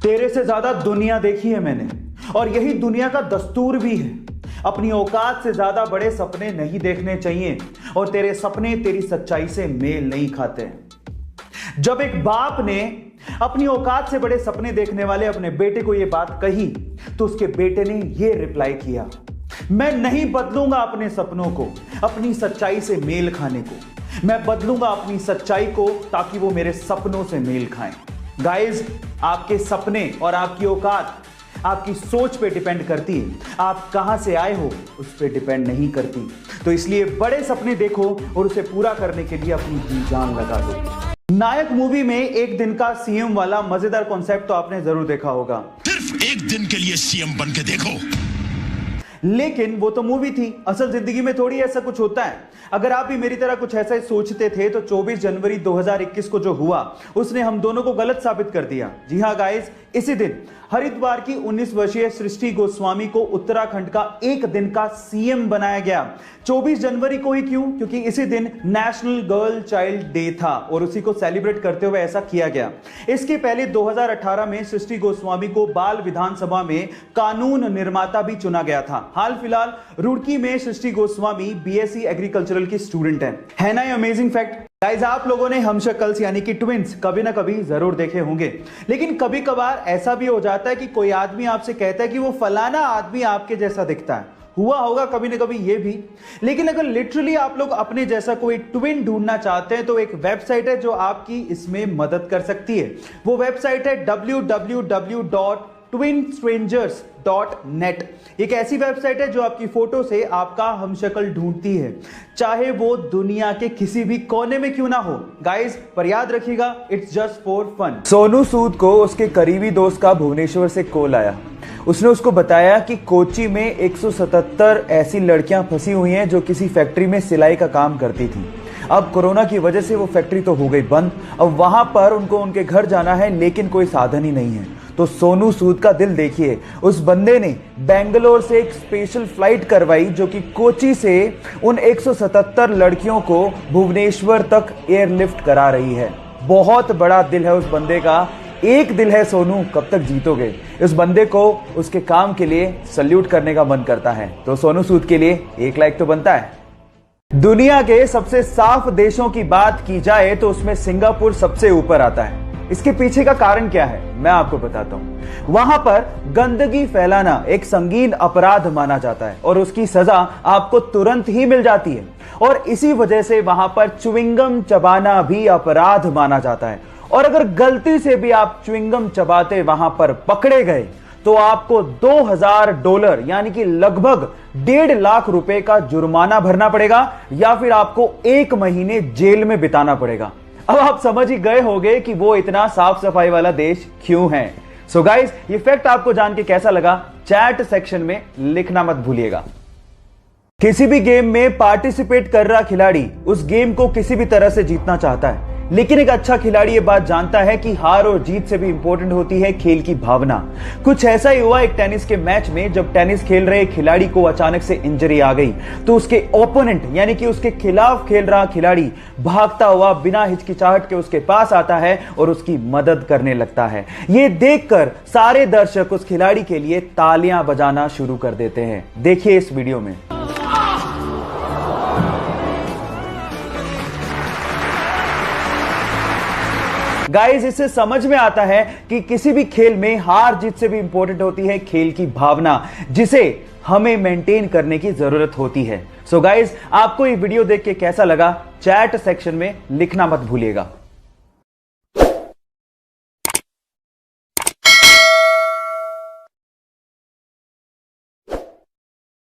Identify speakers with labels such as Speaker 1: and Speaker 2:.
Speaker 1: तेरे से ज्यादा दुनिया देखी है मैंने, और यही दुनिया का दस्तूर भी है। अपनी औकात से ज्यादा बड़े सपने नहीं देखने चाहिए, और तेरे सपने तेरी सच्चाई से मेल नहीं खाते। जब एक बाप ने अपनी औकात से बड़े सपने देखने वाले अपने बेटे को यह बात कही, तो उसके बेटे ने यह रिप्लाई किया, मैं नहीं बदलूंगा अपने सपनों को अपनी सच्चाई से मेल खाने को। मैं बदलूंगा अपनी सच्चाई को ताकि वो मेरे सपनों से मेल खाएं। गाइस, आपके सपने और आपकी औकात आपकी सोच पे डिपेंड करती है। आप कहां से आए हो उस पे डिपेंड नहीं करती। तो इसलिए बड़े सपने देखो और उसे पूरा करने के लिए अपनी जी जान लगा दो। नायक मूवी में एक दिन का सीएम वाला मजेदार कॉन्सेप्ट तो आपने जरूर देखा होगा।
Speaker 2: सिर्फ एक दिन के लिए सीएम बन के देखो।
Speaker 1: लेकिन वो तो मूवी थी, असल जिंदगी में थोड़ी ऐसा कुछ होता है। अगर आप भी मेरी तरह कुछ ऐसा ही सोचते थे तो 24 जनवरी 2021 को जो हुआ उसने हम दोनों को गलत साबित कर दिया। जी हां गाइस, इसी दिन हरिद्वार की 19 वर्षीय सृष्टि गोस्वामी को उत्तराखंड का एक दिन का सीएम बनाया गया। 24 जनवरी को ही क्यों? क्योंकि इसी दिन नेशनल गर्ल चाइल्ड डे था और उसी को सेलिब्रेट करते हुए ऐसा किया गया। इसके पहले 2018 में सृष्टि गोस्वामी को बाल विधानसभा में कानून निर्माता भी चुना गया था। हाल फिलहाल रुड़की में सृष्टि गोस्वामी बीएससी एग्रीकल्चरल की स्टूडेंट है ना ये अमेजिंग फैक्ट। गाइस, आप लोगों ने हम शक्ल्स यानी कि ट्विंस कभी ना कभी जरूर देखे होंगे, लेकिन कभी कभार ऐसा भी हो जाता है कि कोई आदमी आपसे कहता है कि वो फलाना आदमी आपके जैसा दिखता है। हुआ होगा कभी ना कभी ये भी। लेकिन अगर लिटरली आप लोग अपने जैसा कोई ट्विन ढूंढना चाहते हैं तो एक वेबसाइट है जो आपकी इसमें मदद कर सकती है। वो वेबसाइट है www.twinstrangers.net। एक ऐसी वेबसाइट है जो आपकी फोटो से आपका हमशक्ल ढूंढती है, चाहे वो दुनिया के किसी भी कोने में क्यों ना हो। गाइस, पर याद रखिएगा, it's just for fun. Sonu Sood को उसके करीबी दोस्त का भुवनेश्वर से कॉल आया। उसने उसको बताया कि कोची में 177 ऐसी लड़कियां फंसी हुई हैं जो किसी फैक्ट्री में सिलाई का काम करती थी। अब कोरोना की वजह से वो फैक्ट्री तो हो गई बंद। अब वहां पर उनको उनके घर जाना है, लेकिन कोई साधन ही नहीं है। तो सोनू सूद का दिल देखिए, उस बंदे ने बेंगलोर से एक स्पेशल फ्लाइट करवाई जो कि कोची से उन 177 लड़कियों को भुवनेश्वर तक एयरलिफ्ट करा रही है। बहुत बड़ा दिल है उस बंदे का। एक दिल है सोनू, कब तक जीतोगे। इस बंदे को उसके काम के लिए सल्यूट करने का मन करता है। तो सोनू सूद के लिए एक लाइक तो बनता है। दुनिया के सबसे साफ देशों की बात की जाए तो उसमें सिंगापुर सबसे ऊपर आता है। इसके पीछे का कारण क्या है मैं आपको बताता हूं। वहां पर गंदगी फैलाना एक संगीन अपराध माना जाता है और उसकी सजा आपको तुरंत ही मिल जाती है, और इसी वजह से वहां पर च्युइंगम चबाना भी अपराध माना जाता है। और अगर गलती से भी आप च्युइंगम चबाते वहां पर पकड़े गए तो आपको $2000 यानी कि लगभग 1.5 लाख रुपए का जुर्माना भरना पड़ेगा, या फिर आपको 1 महीने जेल में बिताना पड़ेगा। अब आप समझ ही गए होंगे कि वो इतना साफ सफाई वाला देश क्यों है। सो गाइस, ये फैक्ट आपको जान के कैसा लगा चैट सेक्शन में लिखना मत भूलिएगा। किसी भी गेम में पार्टिसिपेट कर रहा खिलाड़ी उस गेम को किसी भी तरह से जीतना चाहता है, लेकिन एक अच्छा खिलाड़ी ये बात जानता है कि हार और जीत से भी इंपॉर्टेंट होती है खेल की भावना। कुछ ऐसा ही हुआ एक टेनिस के मैच में। जब टेनिस खेल रहे खिलाड़ी को अचानक से इंजरी आ गई तो उसके ओपोनेंट यानी कि उसके खिलाफ खेल रहा खिलाड़ी भागता हुआ बिना हिचकिचाहट के उसके पास आता है और उसकी मदद करने लगता है। ये देखकर सारे दर्शक उस खिलाड़ी के लिए तालियां बजाना शुरू कर देते हैं। देखिए इस वीडियो में। गाइस, इससे समझ में आता है कि किसी भी खेल में हार जीत से भी इंपॉर्टेंट होती है खेल की भावना, जिसे हमें मेंटेन करने की जरूरत होती है। सो गाइस, आपको ये वीडियो देख के कैसा लगा चैट सेक्शन में लिखना मत भूलिएगा।